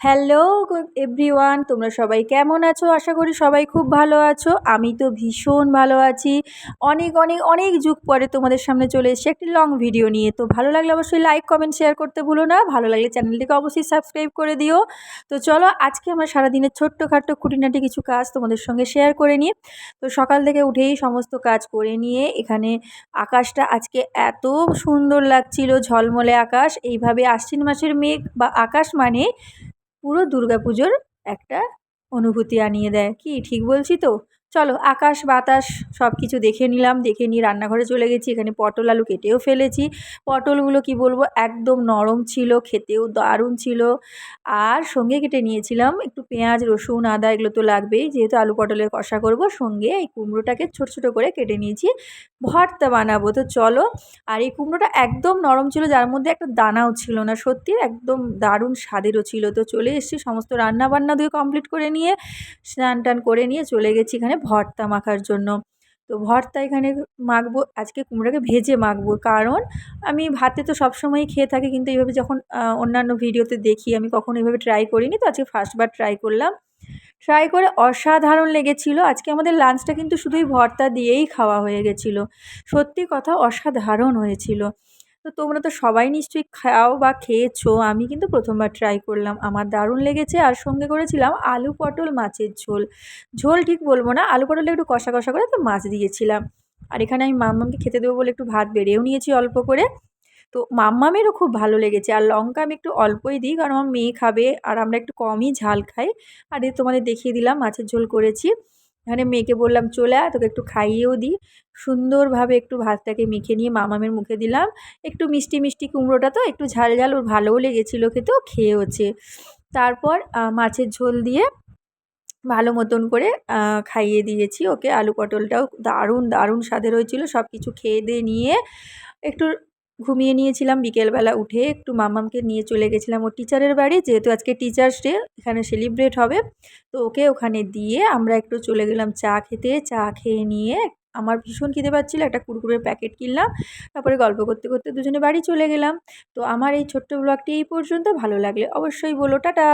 Hello everyone, তোমরা সবাই কেমন আছো? আশা করি সবাই খুব ভালো আছো। আমি তো ভীষণ ভালো আছি। অনেক অনেক অনেক যুগ পরে তোমাদের সামনে চলে এসেছি একটি লং ভিডিও নিয়ে। তো ভালো লাগলে অবশ্যই লাইক কমেন্ট শেয়ার করতে ভুলো না। ভালো লাগলে চ্যানেলটিকে অবশ্যই সাবস্ক্রাইব করে দিও। তো চলো আজকে আমার সারাদিনের ছোট্টখাট্টো খুঁটিনাটি কিছু কাজ তোমাদের সঙ্গে শেয়ার করে নিই। তো সকাল থেকে উঠেই সমস্ত কাজ করে নিয়ে এখানে আকাশটা আজকে এত সুন্দর লাগছিল, ঝলমলে আকাশ। এইভাবে আশ্বিন মাসের মেঘ বা আকাশ মানে পুরো দুর্গাপুজোর একটা অনুভূতি আনিয়ে দেয়। কি ঠিক বলছি তো? চলো আকাশ বাতাস সব কিছু দেখে নিলাম। দেখে নিয়ে রান্নাঘরে চলে গেছি। এখানে পটল আলু কেটেও ফেলেছি। পটলগুলো কি বলবো, একদম নরম ছিল, খেতেও দারুণ ছিল। আর সঙ্গে কেটে নিয়েছিলাম একটু পেঁয়াজ রসুন আদা, এগুলো তো লাগবেই যেহেতু আলু পটলের কষা করব। সঙ্গে এই কুমড়োটাকে ছোট ছোট করে কেটে নিয়েছি, ভর্তা বানাবো। তো চলো। আর এই কুমড়োটা একদম নরম ছিল, যার মধ্যে একটা দানাও ছিল না। সত্যি একদম দারুণ স্বাদেরও ছিল। তো চলে এসেছি, সমস্ত রান্না বান্না দিয়ে কমপ্লিট করে নিয়ে স্নান টান করে নিয়ে চলে গেছি এখানে ভর্তা মাখার জন্য। তো ভর্তা এখানে মাখবো, আজকে কুমড়োটাকে ভেজে মাখবো। কারণ আমি ভাতে তো সবসময়ই খেয়ে থাকি, কিন্তু এইভাবে যখন অন্যান্য ভিডিওতে দেখি, আমি কখনো এইভাবে ট্রাই করিনি। তো আজকে ফার্স্টবার ট্রাই করলাম। ট্রাই করে অসাধারণ লেগেছিল। আজকে আমাদের লাঞ্চটা কিন্তু শুধুই ভর্তা দিয়েই খাওয়া হয়ে গেছিলো। সত্যি কথা অসাধারণ হয়েছিল। তো তোমরা তো সবাই নিশ্চয়ই খাও বা খেয়েছো। আমি কিন্তু প্রথমবার ট্রাই করলাম, আমার দারুণ লেগেছে। আর সঙ্গে করেছিলাম আলু পটল মাছের ঝোল। ঝোল ঠিক বলবো না, আলু পটলটা একটু কষা কষা করে তো মাছ দিয়েছিলাম। আর এখানে আমি মাম্মামকে খেতে দেবো বলে একটু ভাত বেড়েও নিয়েছি অল্প করে। তো মাম্মামেরও খুব ভালো লেগেছে। আর লঙ্কা আমি একটু অল্পই দিই, কারণ আমার মেয়ে খাবে আর আমরা একটু কমই ঝাল খাই। আর এই তোমাদের দেখিয়ে দিলাম মাছের ঝোল করেছি। এখানে মেয়েকে বললাম চলে আয়, তোকে একটু খাইয়েও দিই। সুন্দরভাবে একটু ভাতটাকে মেখে নিয়ে মামামের মুখে দিলাম। একটু মিষ্টি মিষ্টি কুমড়োটা তো একটু ঝাল ঝাল, ওর ভালোও লেগেছিলো খেতেও, খেয়েওছে। তারপর মাছের ঝোল দিয়ে ভালো মতন করে খাইয়ে দিয়েছি ওকে। আলু পটলটাও দারুণ দারুণ স্বাদের হয়েছিল। সব কিছু খেয়ে দিয়ে নিয়ে একটু ঘুমিয়ে নিয়েছিলাম। বিকেলবেলা উঠে একটু মাম্মামকে নিয়ে চলে গেছিলাম ওর টিচারের বাড়ি, যেহেতু আজকে টিচার্স ডে এখানে সেলিব্রেট হবে। তো ওকে ওখানে দিয়ে আমরা একটু চলে গেলাম চা খেতে। চা খেয়ে নিয়ে আমার ভীষণ খিদে পাচ্ছিলো, একটা কুরকুরের প্যাকেট কিনলাম। তারপরে গল্প করতে করতে দুজনে বাড়ি চলে গেলাম। তো আমার এই ছোট্ট ব্লগটি এই পর্যন্ত। ভালো লাগলে অবশ্যই বলো টাটা।